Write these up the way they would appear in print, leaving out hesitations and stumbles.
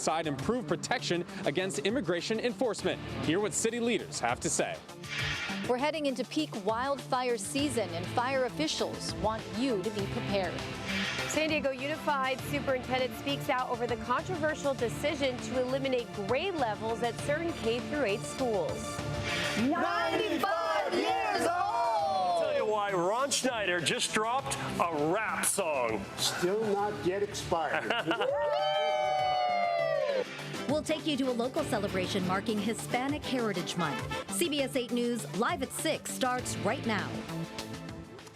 Side improve protection against immigration enforcement. Hear what city leaders have to say. We're heading into peak wildfire season, and fire officials want you to be prepared. San Diego Unified Superintendent speaks out over the controversial decision to eliminate grade levels at certain K-8 schools. 95 years old! I'll tell you why Ron Schneider just dropped a rap song. Still not yet expired. We'll take you to a local celebration marking Hispanic Heritage Month. CBS 8 News Live at 6 starts right now.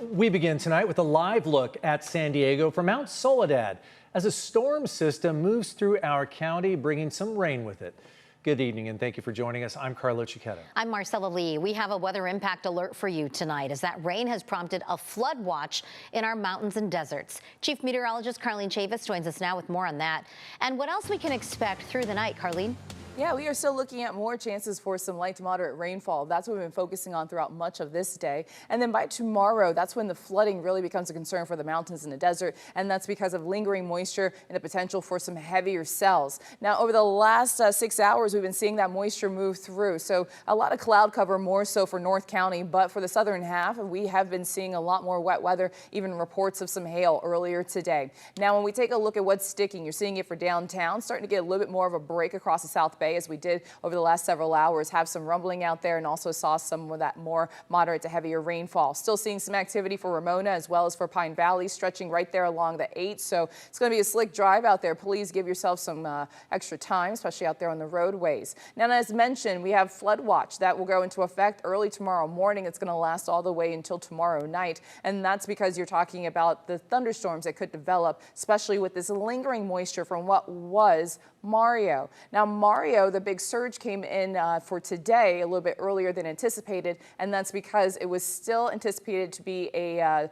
We begin tonight with a live look at San Diego from Mount Soledad as a storm system moves through our county, bringing some rain with it. Good evening, and thank you for joining us. I'm Carlo Cicchetto. I'm Marcella Lee. We have a weather impact alert for you tonight, as that rain has prompted a flood watch in our mountains and deserts. Chief Meteorologist Carlene Chavis joins us now with more on that. And what else we can expect through the night, Carlene? Yeah, we are still looking at more chances for some light to moderate rainfall. That's what we've been focusing on throughout much of this day. And then by tomorrow, that's when the flooding really becomes a concern for the mountains and the desert. And that's because of lingering moisture and the potential for some heavier cells. Now, over the last 6 hours, we've been seeing that moisture move through. So a lot of cloud cover, more so for North County. But for the southern half, we have been seeing a lot more wet weather, even reports of some hail earlier today. Now, when we take a look at what's sticking, you're seeing it for downtown, starting to get a little bit more of a break across the South Bay, as we did over the last several hours, have some rumbling out there, and also saw some of that more moderate to heavier rainfall. Still seeing some activity for Ramona as well as for Pine Valley, stretching right there along the 8. So it's going to be a slick drive out there. Please give yourself some extra time, especially out there on the roadways. Now, as mentioned, we have flood watch that will go into effect early tomorrow morning. It's going to last all the way until tomorrow night. And that's because you're talking about the thunderstorms that could develop, especially with this lingering moisture from what was Mario. Now, Mario, the big surge came in for today a little bit earlier than anticipated, and that's because it was still anticipated to be a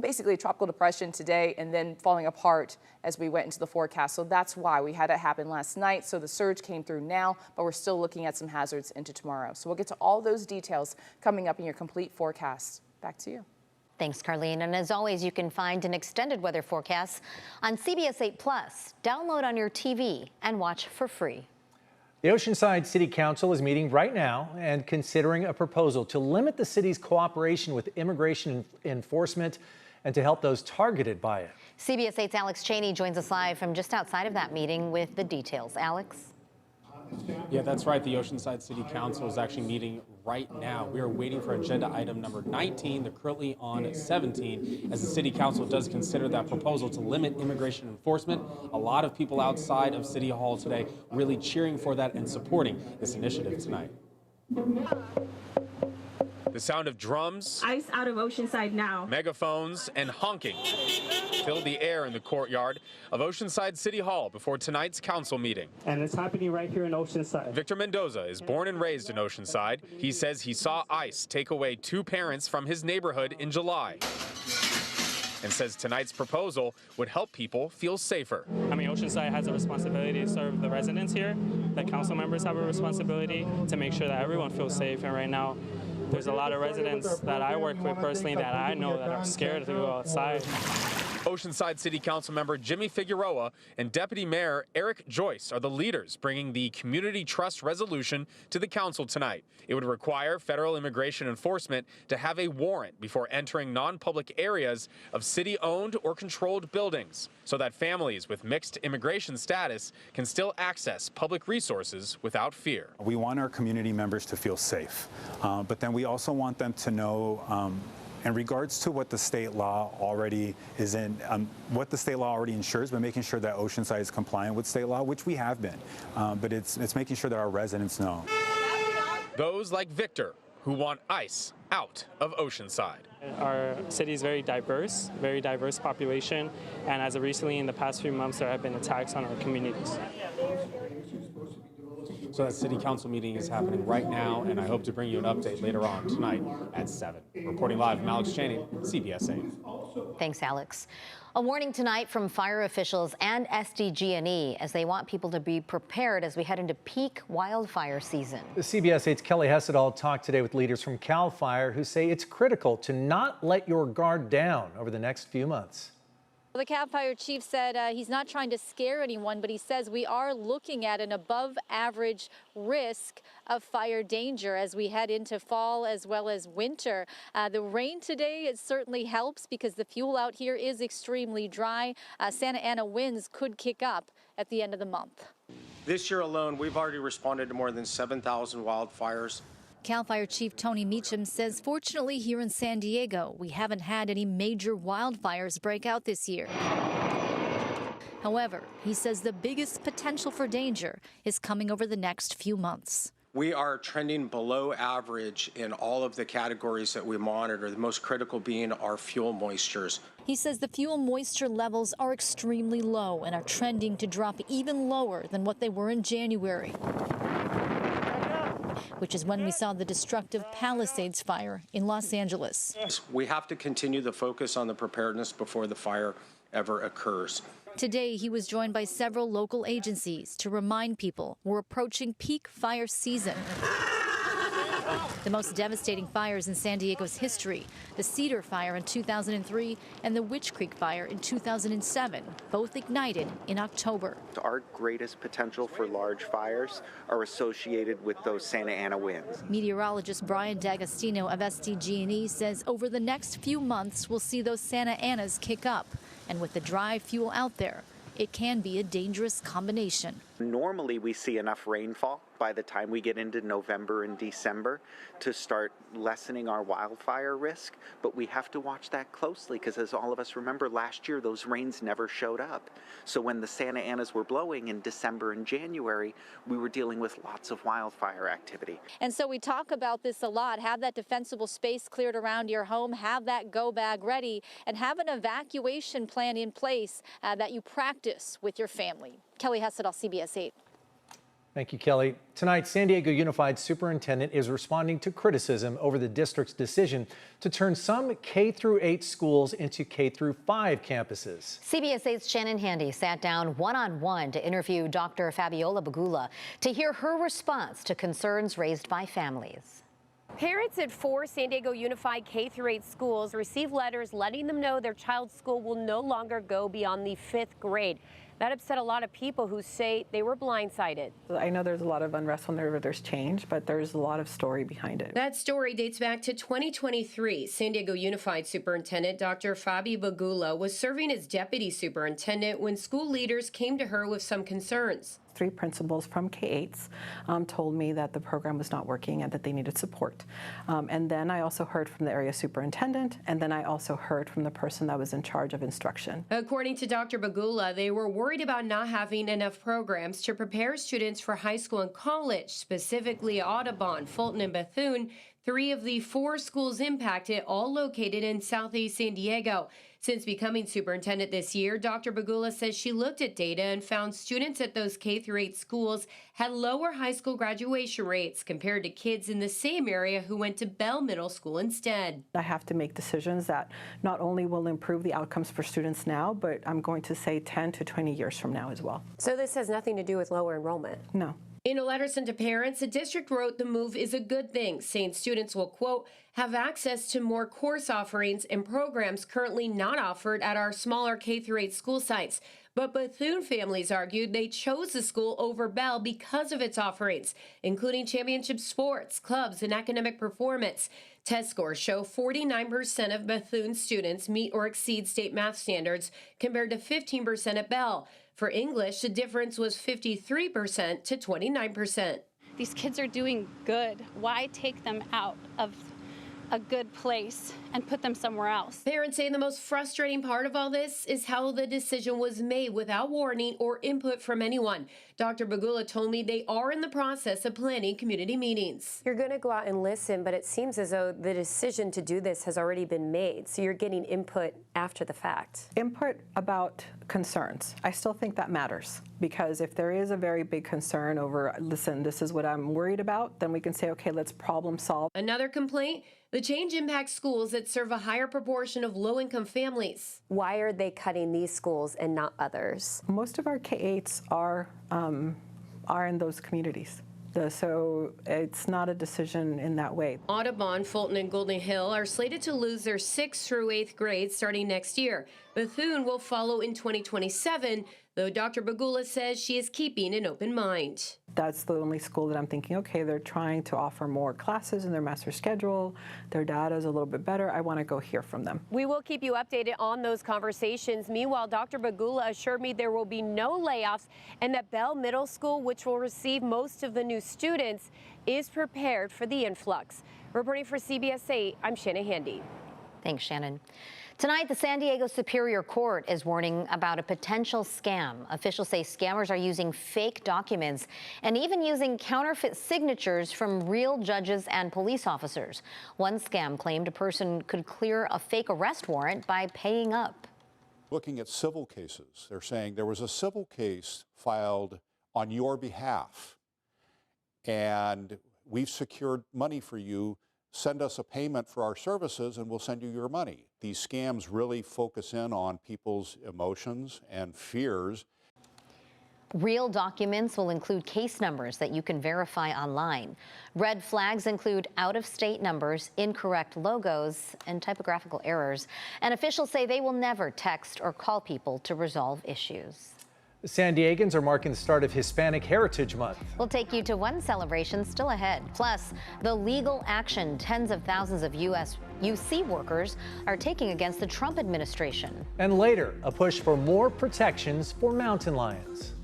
basically a tropical depression today and then falling apart as we went into the forecast. So that's why we had it happen last night. So the surge came through now, but we're still looking at some hazards into tomorrow. So we'll get to all those details coming up in your complete forecast. Back to you. Thanks, Carlene. And as always, you can find an extended weather forecast on CBS 8 Plus. Download on your TV and watch for free. The Oceanside City Council is meeting right now and considering a proposal to limit the city's cooperation with immigration enforcement and to help those targeted by it. CBS 8's Alex Cheney joins us live from just outside of that meeting with the details. Alex? Yeah, that's right. The Oceanside City Council is actually meeting right now. We are waiting for agenda item number 19. They're currently on 17 as the City Council does consider that proposal to limit immigration enforcement. A lot of people outside of City Hall today really cheering for that and supporting this initiative tonight. The sound of drums, ice out of Oceanside now, megaphones, and honking filled the air in the courtyard of Oceanside City Hall before tonight's council meeting. and it's happening right here in Oceanside. Victor Mendoza is born and raised in Oceanside. He says he saw ICE take away 2 parents from his neighborhood in July and says tonight's proposal would help people feel safer. I mean, Oceanside has a responsibility to serve the residents here. The council members have a responsibility to make sure that everyone feels safe. And right now, there's a lot of residents that I work with personally that I know that are scared to go outside. Oceanside City Council member Jimmy Figueroa and Deputy Mayor Eric Joyce are the leaders bringing the Community Trust Resolution to the council tonight. It would require federal immigration enforcement to have a warrant before entering non-public areas of city-owned or controlled buildings so that families with mixed immigration status can still access public resources without fear. We want our community members to feel safe, but then we also want them to know in regards to what the state law already is in, what the state law already ensures, but making sure that Oceanside is compliant with state law, which we have been. But it's making sure that our residents know. Those like Victor, who want ICE out of Oceanside. Our city is very diverse population, and as of recently in the past few months, there have been attacks on our communities. So that city council meeting is happening right now, and I hope to bring you an update later on tonight at 7. Reporting live from Alex Cheney, CBS 8. Thanks, Alex. A warning tonight from fire officials and SDG&E as they want people to be prepared as we head into peak wildfire season. The CBS 8's Kelly Hessedal talked today with leaders from CAL FIRE who say it's critical to not let your guard down over the next few months. The CAL FIRE chief said he's not trying to scare anyone, but he says we are looking at an above average risk of fire danger as we head into fall as well as winter. The rain today, it certainly helps because the fuel out here is extremely dry. Santa Ana winds could kick up at the end of the month. This year alone, we've already responded to more than 7,000 wildfires. CAL FIRE Chief Tony Meacham says fortunately here in San Diego, we haven't had any major wildfires break out this year. However, he says the biggest potential for danger is coming over the next few months. We are trending below average in all of the categories that we monitor, the most critical being our fuel moistures. He says the fuel moisture levels are extremely low and are trending to drop even lower than what they were in January, which is when we saw the destructive Palisades fire in Los Angeles. We have to continue the focus on the preparedness before the fire ever occurs. Today, he was joined by several local agencies to remind people we're approaching peak fire season. The most devastating fires in San Diego's history, the Cedar Fire in 2003 and the Witch Creek Fire in 2007, both ignited in October. Our greatest potential for large fires are associated with those Santa Ana winds. Meteorologist Brian D'Agostino of SDG&E says over the next few months, we'll see those Santa Anas kick up. And with the dry fuel out there, it can be a dangerous combination. Normally, we see enough rainfall by the time we get into November and December to start lessening our wildfire risk, but we have to watch that closely because, as all of us remember, last year those rains never showed up. So when the Santa Anas were blowing in December and January, we were dealing with lots of wildfire activity. And so we talk about this a lot. Have that defensible space cleared around your home, have that go bag ready, and have an evacuation plan in place that you practice with your family. Kelly Hessedal, CBS 8. Thank you, Kelly. Tonight, San Diego Unified Superintendent is responding to criticism over the district's decision to turn some K-8 schools into K-5 campuses. CBS 8's Shannon Handy sat down one-on-one to interview Dr. Fabiola Bagula to hear her response to concerns raised by families. Parents at 4 San Diego Unified K-8 schools received letters letting them know their child's school will no longer go beyond the 5th grade. That upset a lot of people who say they were blindsided. I know there's a lot of unrest whenever there's change, but there's a lot of story behind it. That story dates back to 2023. San Diego Unified Superintendent Dr. Fabi Bagula was serving as deputy superintendent when school leaders came to her with some concerns. 3 principals from K-8s told me that the program was not working and that they needed support. And then I also heard from the area superintendent, and then I also heard from the person that was in charge of instruction. According to Dr. Bagula, they were worried about not having enough programs to prepare students for high school and college, specifically Audubon, Fulton, and Bethune, 3 of the 4 schools impacted, all located in Southeast San Diego. Since becoming superintendent this year, Dr. Bagula says she looked at data and found students at those K-8 schools had lower high school graduation rates compared to kids in the same area who went to Bell Middle School instead. I have to make decisions that not only will improve the outcomes for students now, but I'm going to say 10 to 20 years from now as well. So this has nothing to do with lower enrollment? No. In a letter sent to parents, the district wrote the move is a good thing, saying students will, quote, have access to more course offerings and programs currently not offered at our smaller K-8 school sites. But Bethune families argued they chose the school over Bell because of its offerings, including championship sports, clubs, and academic performance. Test scores show 49% of Bethune students meet or exceed state math standards compared to 15% at Bell. For English, the difference was 53% to 29%. These kids are doing good. Why take them out of a good place and put them somewhere else? Parents say the most frustrating part of all this is how the decision was made without warning or input from anyone. Dr. Bagula told me they are in the process of planning community meetings. You're going to go out and listen, but it seems as though the decision to do this has already been made. So you're getting input after the fact. Input about concerns. I still think that matters, because if there is a very big concern over, listen, this is what I'm worried about, then we can say, okay, let's problem solve. Another complaint? The change impacts schools that serve a higher proportion of low-income families. Why are they cutting these schools and not others? Most of our K-8s are in those communities. So it's not a decision in that way. Audubon, Fulton, and Golden Hill are slated to lose their 6th through 8th grades starting next year. Bethune will follow in 2027, though Dr. Bagula says she is keeping an open mind. That's the only school that I'm thinking, okay, they're trying to offer more classes in their master schedule. Their data is a little bit better. I want to go hear from them. We will keep you updated on those conversations. Meanwhile, Dr. Bagula assured me there will be no layoffs and that Bell Middle School, which will receive most of the new students, is prepared for the influx. Reporting for CBS 8, I'm Shannon Handy. Thanks, Shannon. Tonight, the San Diego Superior Court is warning about a potential scam. Officials say scammers are using fake documents and even using counterfeit signatures from real judges and police officers. One scam claimed a person could clear a fake arrest warrant by paying up. Looking at civil cases, they're saying there was a civil case filed on your behalf, and we've secured money for you. Send us a payment for our services and we'll send you your money. These scams really focus in on people's emotions and fears. Real documents will include case numbers that you can verify online. Red flags include out-of-state numbers, incorrect logos, and typographical errors. And officials say they will never text or call people to resolve issues. San Diegans are marking the start of Hispanic Heritage Month. We'll take you to one celebration still ahead. Plus, the legal action tens of thousands of U.S. UC workers are taking against the Trump administration. And later, a push for more protections for mountain lions.